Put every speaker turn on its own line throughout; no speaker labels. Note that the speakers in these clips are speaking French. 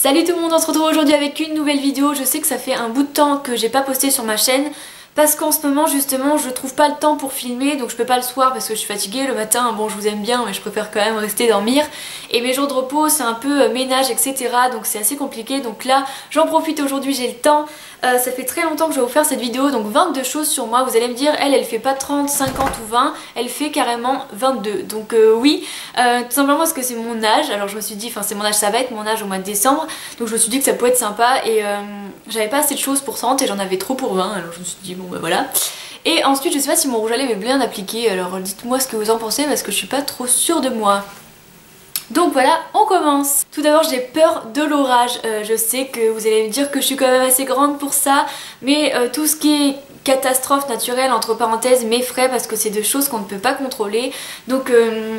Salut tout le monde, on se retrouve aujourd'hui avec une nouvelle vidéo. Je sais que ça fait un bout de temps que j'ai pas posté sur ma chaîne parce qu'en ce moment justement je trouve pas le temps pour filmer, donc je peux pas le soir parce que je suis fatiguée. Le matin, bon, je vous aime bien mais je préfère quand même rester dormir, et mes jours de repos c'est un peu ménage etc, donc c'est assez compliqué. Donc là j'en profite aujourd'hui, j'ai le temps. Ça fait très longtemps que je vais vous faire cette vidéo, donc 22 choses sur moi. Vous allez me dire, elle fait pas 30, 50 ou 20, elle fait carrément 22. Donc oui, tout simplement parce que c'est mon âge. Alors je me suis dit, enfin c'est mon âge, ça va être mon âge au mois de décembre, donc je me suis dit que ça pouvait être sympa, et j'avais pas assez de choses pour 30 et j'en avais trop pour 20, alors je me suis dit bon bah voilà. Et ensuite je sais pas si mon rouge à lèvres est bien appliqué, alors dites-moi ce que vous en pensez parce que je suis pas trop sûre de moi. Donc voilà, on commence. Tout d'abord j'ai peur de l'orage. Je sais que vous allez me dire que je suis quand même assez grande pour ça, mais tout ce qui est catastrophe naturelle entre parenthèses m'effraie parce que c'est deux choses qu'on ne peut pas contrôler. Donc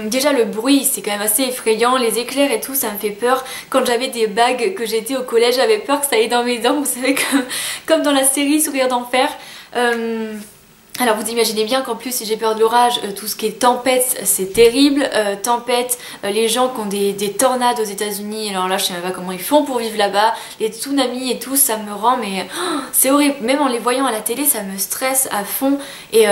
déjà le bruit c'est quand même assez effrayant, les éclairs et tout ça me fait peur. Quand j'avais des bagues, que j'étais au collège, j'avais peur que ça aille dans mes dents, vous savez, comme dans la série Sourire d'enfer. Alors vous imaginez bien qu'en plus si j'ai peur de l'orage, tout ce qui est tempête c'est terrible. Tempête, les gens qui ont des tornades aux États-Unis, alors là je sais même pas comment ils font pour vivre là-bas, les tsunamis et tout, ça me rend mais c'est horrible. Même en les voyant à la télé ça me stresse à fond, et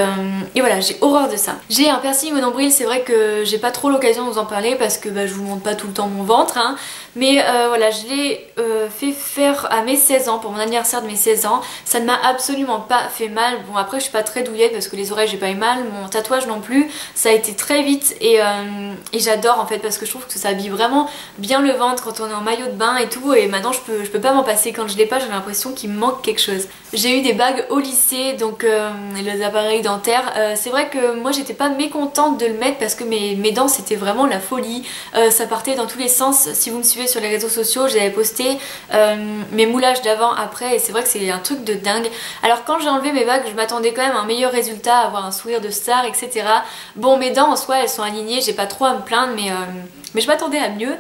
voilà, j'ai horreur de ça. J'ai un piercing au nombril, c'est vrai que j'ai pas trop l'occasion de vous en parler parce que je vous montre pas tout le temps mon ventre, hein. Mais voilà, je l'ai fait faire à mes 16 ans, pour mon anniversaire de mes 16 ans. Ça ne m'a absolument pas fait mal. Bon après je suis pas très douillette parce que les oreilles j'ai pas eu mal, mon tatouage non plus. Ça a été très vite, et j'adore en fait parce que je trouve que ça habille vraiment bien le ventre quand on est en maillot de bain et tout. Et maintenant je peux pas m'en passer. Quand je l'ai pas, j'ai l'impression qu'il me manque quelque chose. J'ai eu des bagues au lycée, donc les appareils dentaires. C'est vrai que moi j'étais pas mécontente de le mettre parce que mes dents c'était vraiment la folie. Ça partait dans tous les sens. Si vous me suivez sur les réseaux sociaux, j'avais posté mes moulages d'avant après, et c'est vrai que c'est un truc de dingue. Alors quand j'ai enlevé mes bagues, je m'attendais quand même à un meilleur résultat, à avoir un sourire de star etc. Bon, mes dents en soi elles sont alignées, j'ai pas trop à me plaindre, mais je m'attendais à mieux.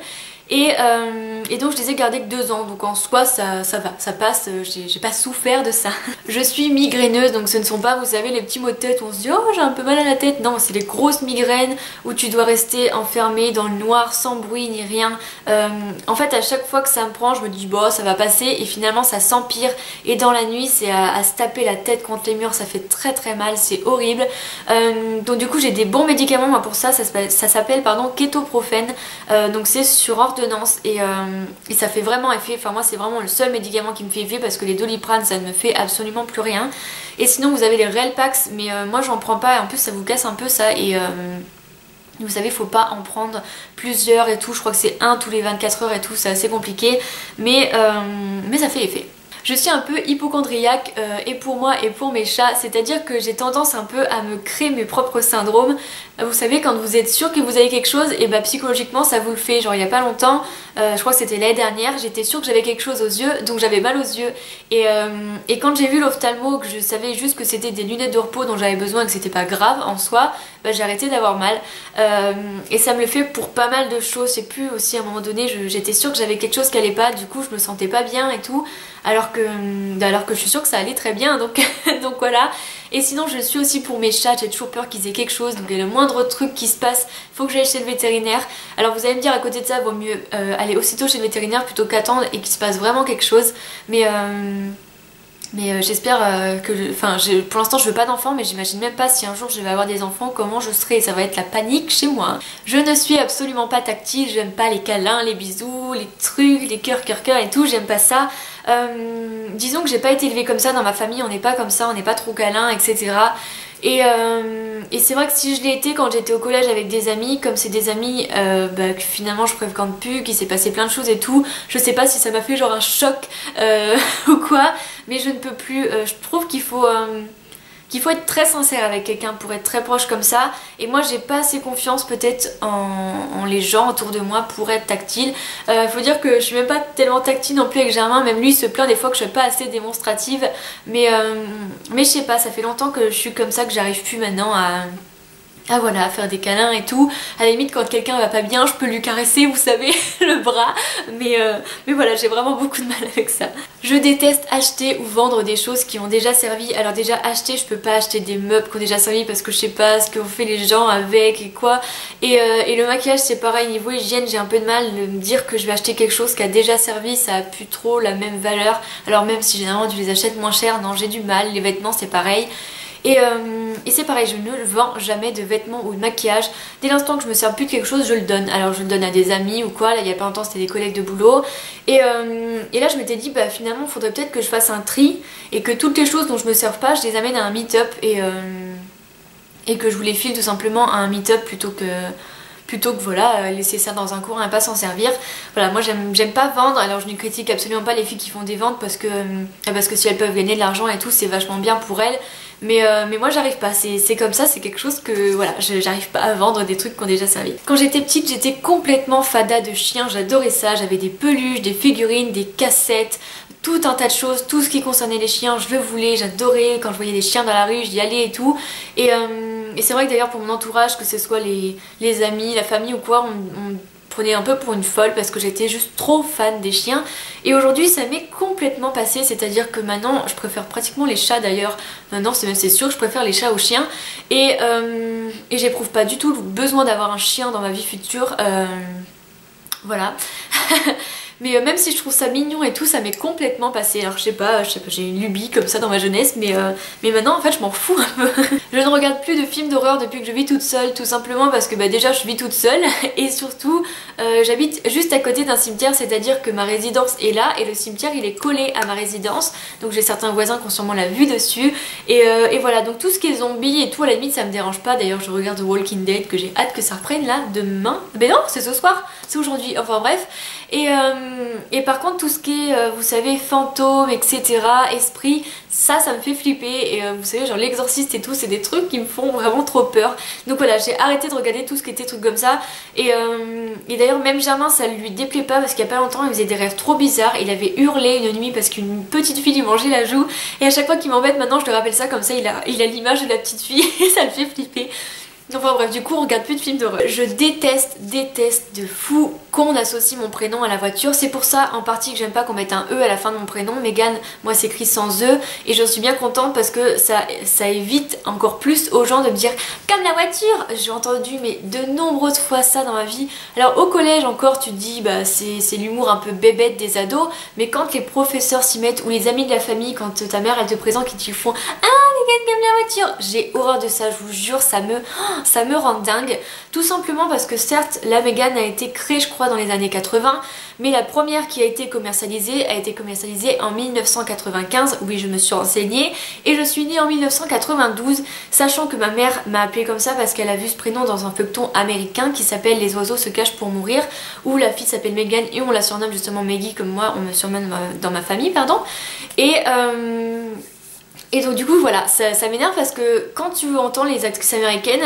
Et donc je les ai gardées que 2 ans, donc en soi ça va, ça passe, j'ai pas souffert de ça. Je suis migraineuse, donc ce ne sont pas, vous savez, les petits maux de tête où on se dit oh j'ai un peu mal à la tête. Non, c'est les grosses migraines où tu dois rester enfermé dans le noir sans bruit ni rien. En fait à chaque fois que ça me prend, je me dis bon ça va passer, et finalement ça s'empire, et dans la nuit c'est à se taper la tête contre les murs, ça fait très très mal, c'est horrible. Donc du coup j'ai des bons médicaments moi pour ça, ça s'appelle kétoprophène, donc c'est sur ordonnance, et ça fait vraiment effet. Enfin moi c'est vraiment le seul médicament qui me fait effet parce que les Doliprane ça ne me fait absolument plus rien. Et sinon vous avez les Relpax, mais moi j'en prends pas, et en plus ça vous casse un peu ça, et vous savez faut pas en prendre plusieurs et tout, je crois que c'est un tous les 24 heures et tout, c'est assez compliqué, mais ça fait effet. Je suis un peu hypochondriaque, et pour moi et pour mes chats, c'est-à-dire que j'ai tendance un peu à me créer mes propres syndromes. Vous savez, quand vous êtes sûr que vous avez quelque chose, et psychologiquement ça vous le fait. Genre il y a pas longtemps, je crois que c'était l'année dernière, j'étais sûre que j'avais quelque chose aux yeux, donc j'avais mal aux yeux, et quand j'ai vu l'ophtalmo, que je savais juste que c'était des lunettes de repos dont j'avais besoin et que c'était pas grave en soi, j'ai arrêté d'avoir mal, et ça me le fait pour pas mal de choses. C'est plus aussi à un moment donné, j'étais sûre que j'avais quelque chose qui allait pas, du coup je me sentais pas bien et tout, alors que je suis sûre que ça allait très bien, donc donc voilà. Et sinon je suis aussi pour mes chats, j'ai toujours peur qu'ils aient quelque chose, donc le moindre truc qui se passe, faut que j'aille chez le vétérinaire. Alors vous allez me dire, à côté de ça, vaut mieux aller aussitôt chez le vétérinaire plutôt qu'attendre et qu'il se passe vraiment quelque chose, mais j'espère pour l'instant je veux pas d'enfants, mais j'imagine même pas si un jour je vais avoir des enfants, comment je serai, ça va être la panique chez moi. Je ne suis absolument pas tactile, j'aime pas les câlins, les bisous, les trucs, les cœurs et tout, j'aime pas ça. Disons que j'ai pas été élevée comme ça dans ma famille, on n'est pas comme ça, on n'est pas trop câlin etc. Et c'est vrai que si je l'ai été quand j'étais au collège avec des amis, comme c'est des amis que finalement je fréquente plus, qu'il s'est passé plein de choses et tout, je sais pas si ça m'a fait genre un choc ou quoi, mais je ne peux plus. Je trouve qu'il faut être très sincère avec quelqu'un pour être très proche comme ça, et moi j'ai pas assez confiance peut-être en les gens autour de moi pour être tactile. Faut dire que je suis même pas tellement tactile non plus avec Germain, même lui il se plaint des fois que je suis pas assez démonstrative, mais je sais pas, ça fait longtemps que je suis comme ça que j'arrive plus maintenant Ah voilà, faire des câlins et tout. À la limite quand quelqu'un va pas bien je peux lui caresser, vous savez, le bras. Mais voilà, j'ai vraiment beaucoup de mal avec ça. Je déteste acheter ou vendre des choses qui ont déjà servi. Alors déjà acheter, je peux pas acheter des meubles qui ont déjà servi parce que je sais pas ce qu'ont fait les gens avec et quoi. Et le maquillage c'est pareil, niveau hygiène j'ai un peu de mal de me dire que je vais acheter quelque chose qui a déjà servi, ça a plus trop la même valeur. Alors même si généralement tu les achètes moins cher, non j'ai du mal, les vêtements c'est pareil. Et c'est pareil, je ne vends jamais de vêtements ou de maquillage. Dès l'instant que je me sers plus de quelque chose, je le donne. Alors je le donne à des amis ou quoi, là il y a pas longtemps c'était des collègues de boulot. Et là je m'étais dit bah finalement il faudrait peut-être que je fasse un tri et que toutes les choses dont je me serve pas, je les amène à un meet-up et que je vous les file tout simplement à un meet-up plutôt que voilà, laisser ça dans un coin et pas s'en servir. Voilà, moi j'aime pas vendre, alors je ne critique absolument pas les filles qui font des ventes parce que si elles peuvent gagner de l'argent et tout c'est vachement bien pour elles. Mais moi j'arrive pas, c'est comme ça, c'est quelque chose que voilà, j'arrive pas à vendre des trucs qui ont déjà servi. Quand j'étais petite j'étais complètement fada de chiens, j'adorais ça, j'avais des peluches, des figurines, des cassettes, tout un tas de choses, tout ce qui concernait les chiens, je le voulais, j'adorais, quand je voyais des chiens dans la rue, j'y allais et tout. Et c'est vrai que d'ailleurs pour mon entourage, que ce soit les amis, la famille ou quoi, on prenait un peu pour une folle parce que j'étais juste trop fan des chiens. Et aujourd'hui ça m'est complètement passé, c'est-à-dire que maintenant je préfère pratiquement les chats d'ailleurs. Maintenant c'est sûr que je préfère les chats aux chiens. Et j'éprouve pas du tout le besoin d'avoir un chien dans ma vie future. Voilà. Mais même si je trouve ça mignon et tout, ça m'est complètement passé. Alors je sais pas, j'ai une lubie comme ça dans ma jeunesse, mais maintenant en fait je m'en fous un peu. Je ne regarde plus de films d'horreur depuis que je vis toute seule, tout simplement parce que bah, déjà je vis toute seule et surtout j'habite juste à côté d'un cimetière, c'est-à-dire que ma résidence est là et le cimetière il est collé à ma résidence. Donc j'ai certains voisins qui ont sûrement la vue dessus et voilà, donc tout ce qui est zombies et tout à la limite ça me dérange pas. D'ailleurs je regarde The Walking Dead que j'ai hâte que ça reprenne là demain. Mais non, c'est ce soir, c'est aujourd'hui, enfin bref. Et par contre tout ce qui est vous savez fantômes etc, esprit, ça me fait flipper et vous savez genre l'exorciste et tout, c'est des trucs qui me font vraiment trop peur. Donc voilà, j'ai arrêté de regarder tout ce qui était trucs comme ça et d'ailleurs même Germain ça lui déplaît pas parce qu'il y a pas longtemps il faisait des rêves trop bizarres, il avait hurlé une nuit parce qu'une petite fille lui mangeait la joue et à chaque fois qu'il m'embête maintenant je le rappelle ça comme ça il a l'image de la petite fille et ça le fait flipper. Enfin bref, du coup on regarde plus de films d'horreur. Je déteste de fou qu'on associe mon prénom à la voiture. C'est pour ça en partie que j'aime pas qu'on mette un E à la fin de mon prénom. Megan, moi c'est écrit sans E et j'en suis bien contente parce que ça évite encore plus aux gens de me dire comme la voiture. J'ai entendu mais de nombreuses fois ça dans ma vie. Alors au collège encore tu te dis bah c'est l'humour un peu bébête des ados, mais quand les professeurs s'y mettent ou les amis de la famille, quand ta mère elle te présente qui te font ah Megan comme la voiture, j'ai horreur de ça, je vous jure, ça me rend dingue. Tout simplement parce que certes la Mégane a été créée je crois dans les années 80, mais la première qui a été commercialisée en 1995. Oui, je me suis renseignée et je suis née en 1992, sachant que ma mère m'a appelée comme ça parce qu'elle a vu ce prénom dans un feuilleton américain qui s'appelle Les oiseaux se cachent pour mourir, où la fille s'appelle Megan et on la surnomme justement Maggie comme moi on me surnomme dans ma famille, pardon. Et donc du coup voilà, ça m'énerve parce que quand tu entends les actrices américaines,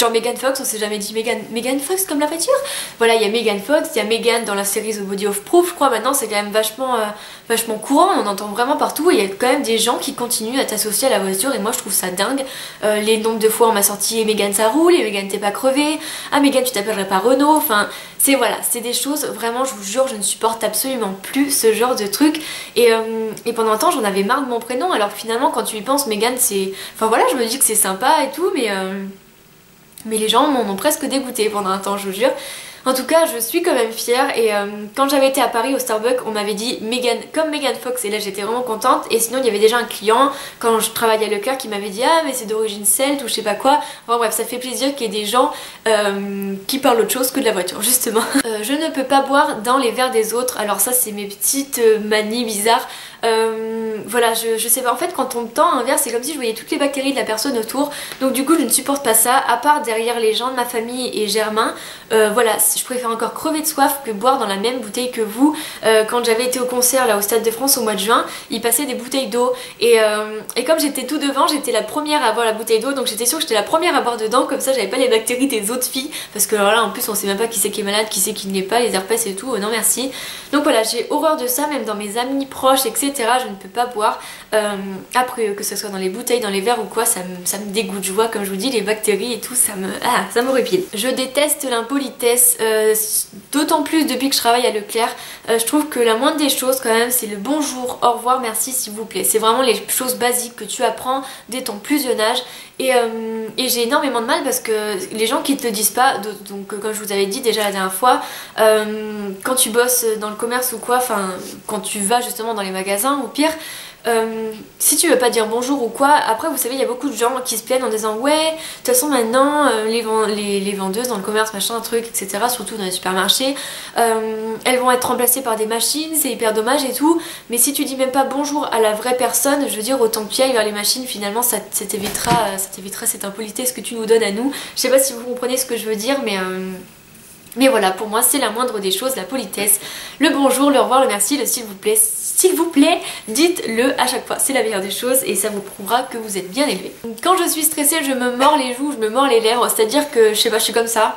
genre Megan Fox, on s'est jamais dit Megan Fox comme la voiture. Voilà, il y a Megan Fox, il y a Megan dans la série The Body of Proof, je crois maintenant c'est quand même vachement courant, on entend vraiment partout et il y a quand même des gens qui continuent à t'associer à la voiture et moi je trouve ça dingue. Les nombres de fois on m'a sorti Megan ça roule, et Megan t'es pas crevée, ah Megan tu t'appellerais pas Renault, enfin c'est des choses, vraiment je vous jure je ne supporte absolument plus ce genre de trucs et pendant un temps j'en avais marre de mon prénom alors que finalement quand tu y penses Megan c'est... Enfin voilà je me dis que c'est sympa et tout mais les gens m'en ont presque dégoûté pendant un temps je vous jure. En tout cas je suis quand même fière et quand j'avais été à Paris au Starbucks on m'avait dit Megan comme Megan Fox et là j'étais vraiment contente et sinon il y avait déjà un client quand je travaillais à Leclerc qui m'avait dit ah mais c'est d'origine celte ou je sais pas quoi. Enfin bref ça fait plaisir qu'il y ait des gens qui parlent autre chose que de la voiture justement. Je ne peux pas boire dans les verres des autres, alors ça c'est mes petites manies bizarres. Voilà je sais pas, en fait quand on me tend un verre c'est comme si je voyais toutes les bactéries de la personne autour, donc du coup je ne supporte pas ça, à part derrière les gens de ma famille et Germain. Voilà, je préfère encore crever de soif que boire dans la même bouteille que vous. Quand j'avais été au concert là au Stade de France au mois de juin, ils passaient des bouteilles d'eau et comme j'étais tout devant, j'étais la première à boire la bouteille d'eau, donc j'étais sûre que j'étais la première à boire dedans, comme ça j'avais pas les bactéries des autres filles, parce que alors là en plus on sait même pas qui c'est qui est malade, qui c'est qui ne l'est pas, les herpès et tout, non merci. Donc voilà, j'ai horreur de ça, même dans mes amis proches etc, je ne peux pas boire après, que ce soit dans les bouteilles, dans les verres ou quoi, ça me dégoûte. Je vois, comme je vous dis, les bactéries et tout, ça me répile. Je déteste l'impolitesse, d'autant plus depuis que je travaille à Leclerc. Je trouve que la moindre des choses quand même, c'est le bonjour, au revoir, merci, s'il vous plaît. C'est vraiment les choses basiques que tu apprends dès ton plus jeune âge. Et j'ai énormément de mal parce que les gens qui te le disent pas, donc comme je vous avais dit déjà la dernière fois, quand tu bosses dans le commerce ou quoi, enfin quand tu vas justement dans les magasins ou pire, si tu veux pas dire bonjour ou quoi, après vous savez il y a beaucoup de gens qui se plaignent en disant ouais de toute façon maintenant les vendeuses dans le commerce machin truc etc, surtout dans les supermarchés, elles vont être remplacées par des machines, c'est hyper dommage et tout, mais si tu dis même pas bonjour à la vraie personne, je veux dire autant que tu ailles vers les machines, finalement ça t'évitera cette impolitesse que tu nous donnes à nous. Je sais pas si vous comprenez ce que je veux dire, mais voilà, pour moi c'est la moindre des choses, la politesse, le bonjour, le au revoir, le merci, le s'il vous plaît, dites-le à chaque fois, c'est la meilleure des choses et ça vous prouvera que vous êtes bien élevé. Quand je suis stressée, je me mords les joues, je me mords les lèvres, c'est-à-dire que je sais pas, je suis comme ça.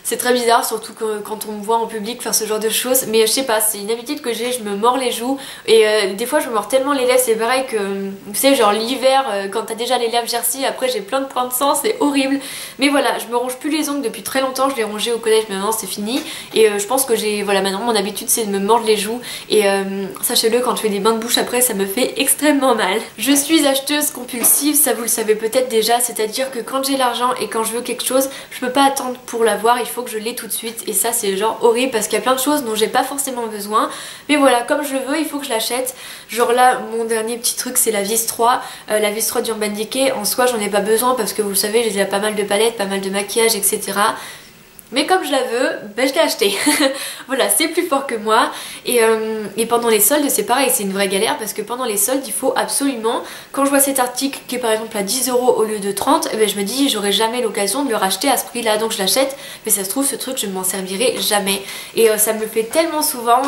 C'est très bizarre, surtout quand on me voit en public faire ce genre de choses, mais je sais pas, c'est une habitude que j'ai, je me mords les joues et des fois je me mords tellement les lèvres, c'est pareil que, vous savez, genre l'hiver, quand t'as déjà les lèvres gercées, après j'ai plein de points de sang, c'est horrible. Mais voilà, je me ronge plus les ongles depuis très longtemps, je les rongeais au collège, mais maintenant c'est fini. Et je pense que voilà, maintenant mon habitude c'est de me mordre les joues et sachez-le, quand je fais des bains de bouche après, ça me fait extrêmement mal. Je suis acheteuse compulsive, ça vous le savez peut-être déjà, c'est-à-dire que quand j'ai l'argent et quand je veux quelque chose, je peux pas attendre pour l'avoir, il faut que je l'ai tout de suite et ça c'est genre horrible parce qu'il y a plein de choses dont j'ai pas forcément besoin, mais voilà, comme je le veux il faut que je l'achète. Genre là mon dernier petit truc c'est la vis 3, la vis 3 d'Urban Decay. En soi j'en ai pas besoin parce que vous le savez j'ai déjà pas mal de palettes, pas mal de maquillage etc, mais comme je la veux, ben je l'ai acheté. Voilà, c'est plus fort que moi. Et pendant les soldes, c'est pareil, c'est une vraie galère parce que pendant les soldes, il faut absolument, quand je vois cet article qui est par exemple à 10 € au lieu de 30, eh ben je me dis j'aurai jamais l'occasion de le racheter à ce prix là, donc je l'achète. Mais ça se trouve ce truc je ne m'en servirai jamais. Et ça me le fait tellement souvent.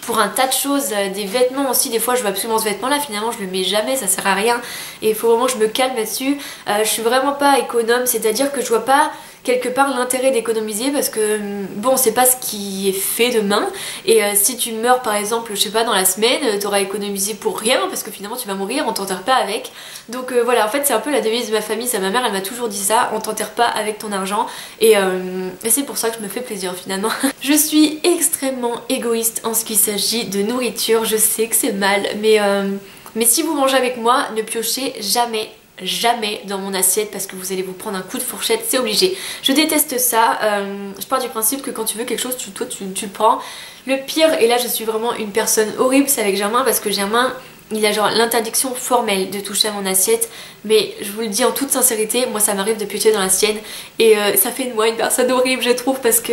Pour un tas de choses, des vêtements aussi, des fois je veux absolument ce vêtement là, finalement je le mets jamais, ça sert à rien et il faut vraiment que je me calme là-dessus. Je suis vraiment pas économe, c'est-à-dire que je vois pas quelque part l'intérêt d'économiser parce que bon c'est pas ce qui est fait demain et si tu meurs par exemple je sais pas dans la semaine t'auras économisé pour rien parce que finalement tu vas mourir, on t'enterre pas avec. Donc voilà, en fait c'est un peu la devise de ma famille, ça, ma mère elle m'a toujours dit ça, on t'enterre pas avec ton argent et c'est pour ça que je me fais plaisir finalement. Je suis extrêmement égoïste en ce qui s'agit de nourriture, je sais que c'est mal mais si vous mangez avec moi ne piochez jamais dans mon assiette parce que vous allez vous prendre un coup de fourchette, c'est obligé. Je déteste ça, je pars du principe que quand tu veux quelque chose, tu le prends. Le pire, et là je suis vraiment une personne horrible, c'est avec Germain parce que Germain, il a genre l'interdiction formelle de toucher à mon assiette, mais je vous le dis en toute sincérité, moi ça m'arrive de piocher dans la sienne et ça fait de moi une personne horrible je trouve parce que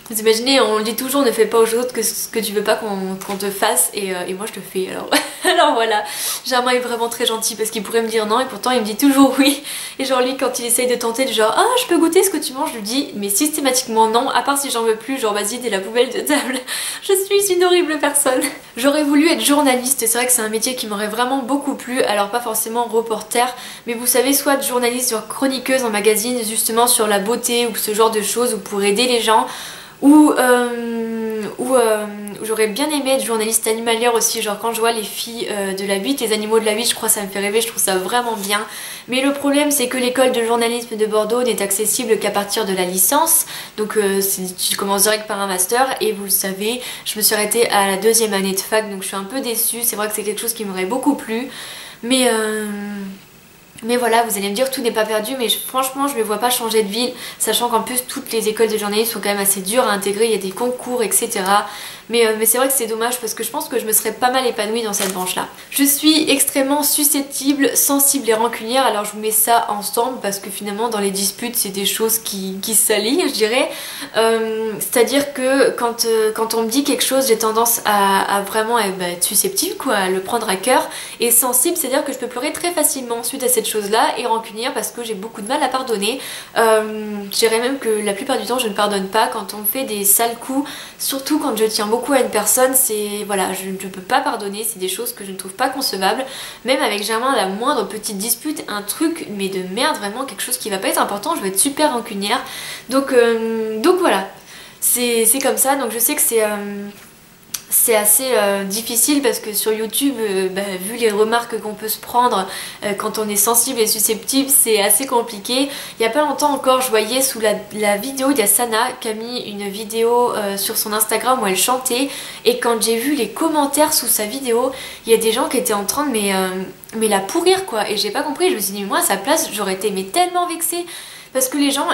vous imaginez, on dit toujours ne fais pas aux autres que ce que tu veux pas qu'on te fasse et moi je le fais alors. Alors voilà, Germain est vraiment très gentil parce qu'il pourrait me dire non et pourtant il me dit toujours oui. Et genre lui quand il essaye de tenter du genre ah je peux goûter ce que tu manges, je lui dis mais systématiquement non, à part si j'en veux plus, genre vas-y t'es la poubelle de table. Je suis une horrible personne. J'aurais voulu être journaliste, c'est vrai que c'est un métier qui m'aurait vraiment beaucoup plu, alors pas forcément reporter, mais vous savez soit journaliste, genre chroniqueuse en magazine justement sur la beauté ou ce genre de choses ou pour aider les gens. Ou j'aurais bien aimé être journaliste animalière aussi, genre quand je vois les filles de la 8, les animaux de la 8, je crois que ça me fait rêver, je trouve ça vraiment bien. Mais le problème c'est que l'école de journalisme de Bordeaux n'est accessible qu'à partir de la licence, donc tu commences direct par un master et vous le savez, je me suis arrêtée à la 2e année de fac donc je suis un peu déçue, c'est vrai que c'est quelque chose qui m'aurait beaucoup plu, mais voilà, vous allez me dire tout n'est pas perdu, mais franchement je me vois pas changer de ville, sachant qu'en plus toutes les écoles de journalisme sont quand même assez dures à intégrer, il y a des concours etc. Mais c'est vrai que c'est dommage parce que je pense que je me serais pas mal épanouie dans cette branche là. Je suis extrêmement susceptible, sensible et rancunière, alors je vous mets ça ensemble parce que finalement dans les disputes c'est des choses qui s'alignent je dirais. C'est à dire que quand on me dit quelque chose j'ai tendance à vraiment être susceptible quoi, à le prendre à cœur, et sensible c'est à dire que je peux pleurer très facilement suite à cette chose là, et rancunière parce que j'ai beaucoup de mal à pardonner. Je dirais même que la plupart du temps je ne pardonne pas quand on me fait des sales coups, surtout quand je tiens beaucoup à une personne, c'est voilà, je ne peux pas pardonner, c'est des choses que je ne trouve pas concevables. Même avec Germain, la moindre petite dispute, un truc mais de merde, vraiment quelque chose qui va pas être important, je vais être super rancunière. Donc voilà, c'est comme ça, donc je sais que c'est assez difficile parce que sur YouTube, vu les remarques qu'on peut se prendre quand on est sensible et susceptible, c'est assez compliqué. Il y a pas longtemps encore, je voyais sous la vidéo, il y a Sana qui a mis une vidéo sur son Instagram où elle chantait, et quand j'ai vu les commentaires sous sa vidéo, il y a des gens qui étaient en train de mais la pourrir quoi, et j'ai pas compris. Je me suis dit, moi à sa place j'aurais été mais tellement vexée parce que les gens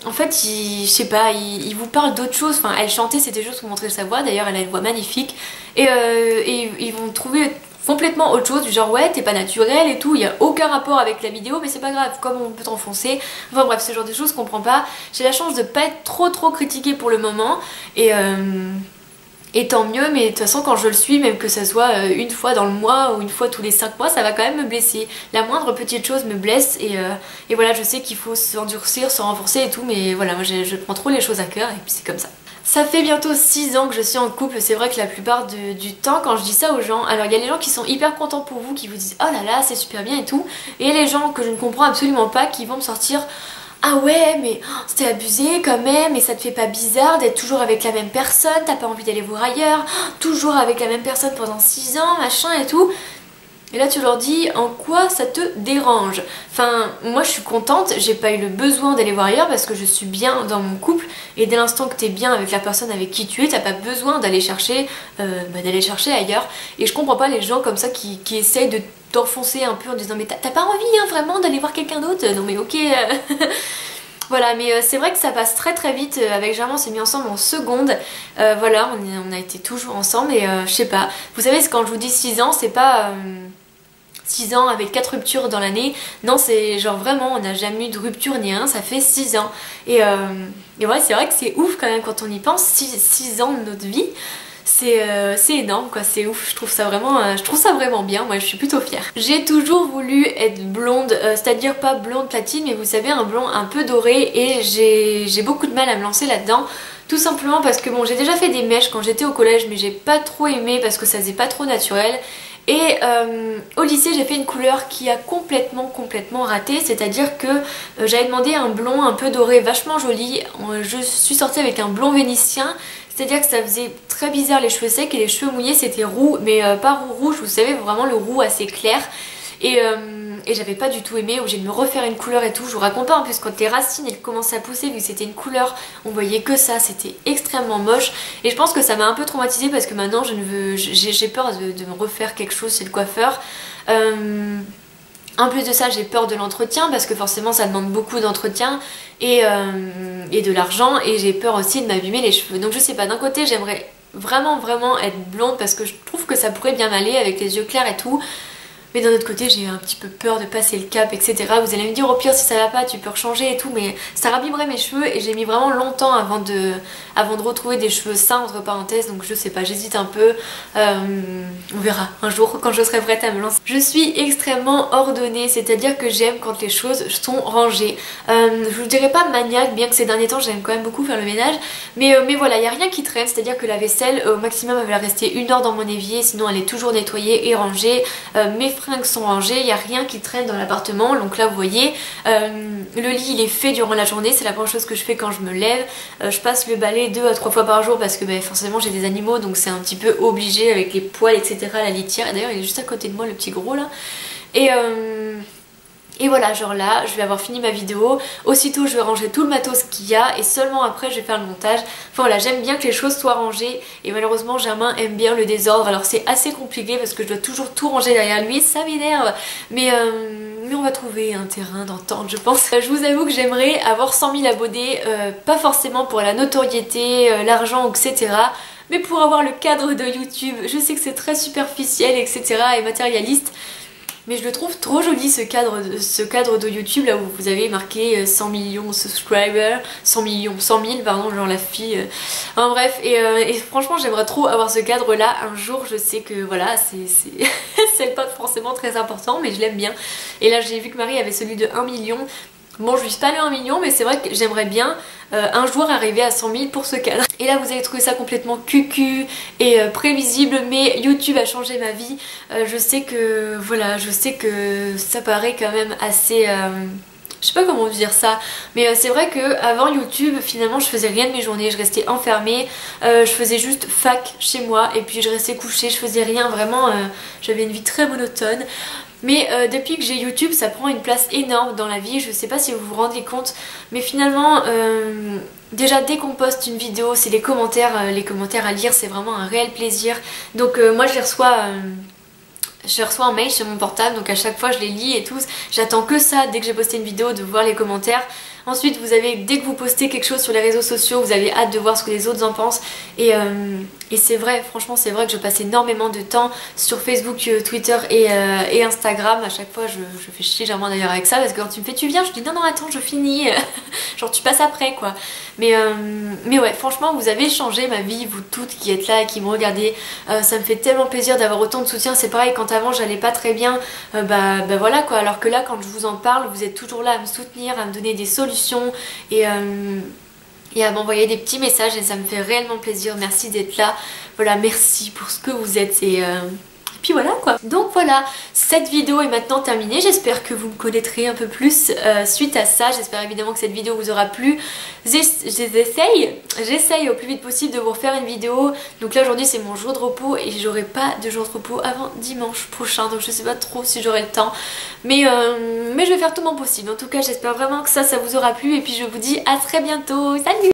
en fait, je sais pas, il vous parle d'autre chose. Enfin, elle chantait, c'était juste pour montrer sa voix. D'ailleurs, elle a une voix magnifique. Et ils vont trouver complètement autre chose, du genre ouais, t'es pas naturel et tout. Il y a aucun rapport avec la vidéo, mais c'est pas grave, comme on peut t'enfoncer. Enfin bref, ce genre de choses, je comprends pas. J'ai la chance de pas être trop critiquée pour le moment. Et tant mieux, mais de toute façon quand je le suis, même que ça soit une fois dans le mois ou une fois tous les 5 mois, ça va quand même me blesser. La moindre petite chose me blesse, et voilà, je sais qu'il faut s'endurcir, se renforcer et tout, mais voilà, moi je prends trop les choses à cœur et puis c'est comme ça. Ça fait bientôt 6 ans que je suis en couple. C'est vrai que la plupart du temps quand je dis ça aux gens, alors il y a les gens qui sont hyper contents pour vous, qui vous disent oh là là c'est super bien et tout, et les gens que je ne comprends absolument pas qui vont me sortir ah ouais mais c'était abusé quand même, et ça te fait pas bizarre d'être toujours avec la même personne, t'as pas envie d'aller voir ailleurs, toujours avec la même personne pendant 6 ans, machin et tout. Et là tu leur dis en quoi ça te dérange. Enfin moi je suis contente, j'ai pas eu le besoin d'aller voir ailleurs parce que je suis bien dans mon couple, et dès l'instant que t'es bien avec la personne avec qui tu es, t'as pas besoin d'aller chercher ailleurs. Et je comprends pas les gens comme ça qui essayent de t'enfoncer un peu en disant mais t'as pas envie hein, vraiment d'aller voir quelqu'un d'autre. Non mais ok Voilà, mais c'est vrai que ça passe très vite. Avec Germain on s'est mis ensemble en seconde, voilà, on a été toujours ensemble, et je sais pas, vous savez quand je vous dis 6 ans, c'est pas 6 ans avec 4 ruptures dans l'année, non c'est genre vraiment on n'a jamais eu de rupture ni rien, ça fait 6 ans. Et ouais c'est vrai que c'est ouf quand même quand on y pense, 6 ans de notre vie. C'est énorme quoi, c'est ouf, je trouve ça vraiment bien, moi je suis plutôt fière. J'ai toujours voulu être blonde, c'est-à-dire pas blonde platine, mais vous savez un blond un peu doré, et j'ai beaucoup de mal à me lancer là-dedans. Tout simplement parce que bon, j'ai déjà fait des mèches quand j'étais au collège, mais j'ai pas trop aimé parce que ça faisait pas trop naturel. Et au lycée j'ai fait une couleur qui a complètement raté, c'est-à-dire que j'avais demandé un blond un peu doré vachement joli, je suis sortie avec un blond vénitien, c'est-à-dire que ça faisait très bizarre les cheveux secs, et les cheveux mouillés c'était roux, mais pas roux rouge, vous savez, vraiment le roux assez clair. Et j'avais pas du tout aimé, obligée de me refaire une couleur et tout. Je vous raconte pas, en plus quand les racines elles commençaient à pousser, vu que c'était une couleur, on voyait que ça, c'était extrêmement moche. Et je pense que ça m'a un peu traumatisée parce que maintenant j'ai peur de me refaire quelque chose chez le coiffeur. En plus de ça j'ai peur de l'entretien parce que forcément ça demande beaucoup d'entretien et de l'argent, et j'ai peur aussi de m'abîmer les cheveux. Donc je sais pas, d'un côté j'aimerais vraiment être blonde parce que je trouve que ça pourrait bien m'aller avec les yeux clairs et tout. Mais d'un autre côté j'ai un petit peu peur de passer le cap, etc. Vous allez me dire au pire si ça va pas tu peux rechanger et tout, mais ça rabimerait mes cheveux, et j'ai mis vraiment longtemps avant de retrouver des cheveux sains entre parenthèses. Donc je sais pas, j'hésite un peu, on verra un jour quand je serai prête à me lancer. Je suis extrêmement ordonnée, c'est-à-dire que j'aime quand les choses sont rangées. Je vous dirais pas maniaque, bien que ces derniers temps j'aime quand même beaucoup faire le ménage, mais voilà, il n'y a rien qui traîne, c'est-à-dire que la vaisselle au maximum elle va rester 1 heure dans mon évier, sinon elle est toujours nettoyée et rangée. Mes fringues sont rangées, il n'y a rien qui traîne dans l'appartement. Donc là vous voyez, le lit il est fait durant la journée, c'est la première chose que je fais quand je me lève. Je passe le balai 2 à 3 fois par jour parce que forcément j'ai des animaux, donc c'est un petit peu obligé avec les poils etc, la litière. Et d'ailleurs il est juste à côté de moi le petit gros là. Et voilà, genre là, je vais avoir fini ma vidéo, aussitôt je vais ranger tout le matos qu'il y a, et seulement après je vais faire le montage. Enfin voilà, j'aime bien que les choses soient rangées, et malheureusement Germain aime bien le désordre, alors c'est assez compliqué parce que je dois toujours tout ranger derrière lui, ça m'énerve, mais on va trouver un terrain d'entente je pense. Je vous avoue que j'aimerais avoir 100 000 abonnés, pas forcément pour la notoriété, l'argent etc, mais pour avoir le cadre de YouTube. Je sais que c'est très superficiel etc et matérialiste, mais je le trouve trop joli ce cadre de YouTube là où vous avez marqué 100 millions subscribers, 100 000 pardon, genre la fille. Enfin bref, et franchement j'aimerais trop avoir ce cadre là un jour. Je sais que voilà, c'est pas forcément très important, mais je l'aime bien. Et là j'ai vu que Marie avait celui de 1 million. Bon, je vise pas le 1 million, mais c'est vrai que j'aimerais bien un jour arriver à 100 000 pour ce cadre. Et là vous avez trouvé ça complètement cucu et prévisible, mais YouTube a changé ma vie. Je sais que voilà, je sais que ça paraît quand même assez je sais pas comment dire ça, mais c'est vrai que avant YouTube finalement je faisais rien de mes journées, je restais enfermée, je faisais juste fac chez moi et puis je restais couchée, je faisais rien, vraiment j'avais une vie très monotone. Mais depuis que j'ai YouTube, ça prend une place énorme dans la vie, je sais pas si vous vous rendez compte, mais finalement déjà dès qu'on poste une vidéo, c'est les commentaires à lire, c'est vraiment un réel plaisir. Donc moi je les reçois en mail sur mon portable, donc à chaque fois je les lis et tout. J'attends que ça dès que j'ai posté une vidéo, de voir les commentaires. Ensuite vous avez, dès que vous postez quelque chose sur les réseaux sociaux, vous avez hâte de voir ce que les autres en pensent. Et c'est vrai, franchement c'est vrai que je passe énormément de temps sur Facebook, Twitter et Instagram. À chaque fois je fais chier Germain d'ailleurs avec ça, parce que quand tu me fais tu viens, je dis non non attends je finis, genre tu passes après quoi. Mais ouais, franchement vous avez changé ma vie, vous toutes qui êtes là et qui me regardez. Ça me fait tellement plaisir d'avoir autant de soutien. C'est pareil, quand avant j'allais pas très bien, bah voilà quoi, alors que là quand je vous en parle, vous êtes toujours là à me soutenir, à me donner des solutions et à m'envoyer des petits messages, et ça me fait réellement plaisir. Merci d'être là, voilà, merci pour ce que vous êtes. Et puis voilà quoi. Donc voilà, cette vidéo est maintenant terminée. J'espère que vous me connaîtrez un peu plus suite à ça. J'espère évidemment que cette vidéo vous aura plu. J'essaye au plus vite possible de vous refaire une vidéo. Donc là aujourd'hui c'est mon jour de repos et j'aurai pas de jour de repos avant dimanche prochain. Donc je sais pas trop si j'aurai le temps. Mais je vais faire tout mon possible. En tout cas j'espère vraiment que ça vous aura plu. Et puis je vous dis à très bientôt. Salut!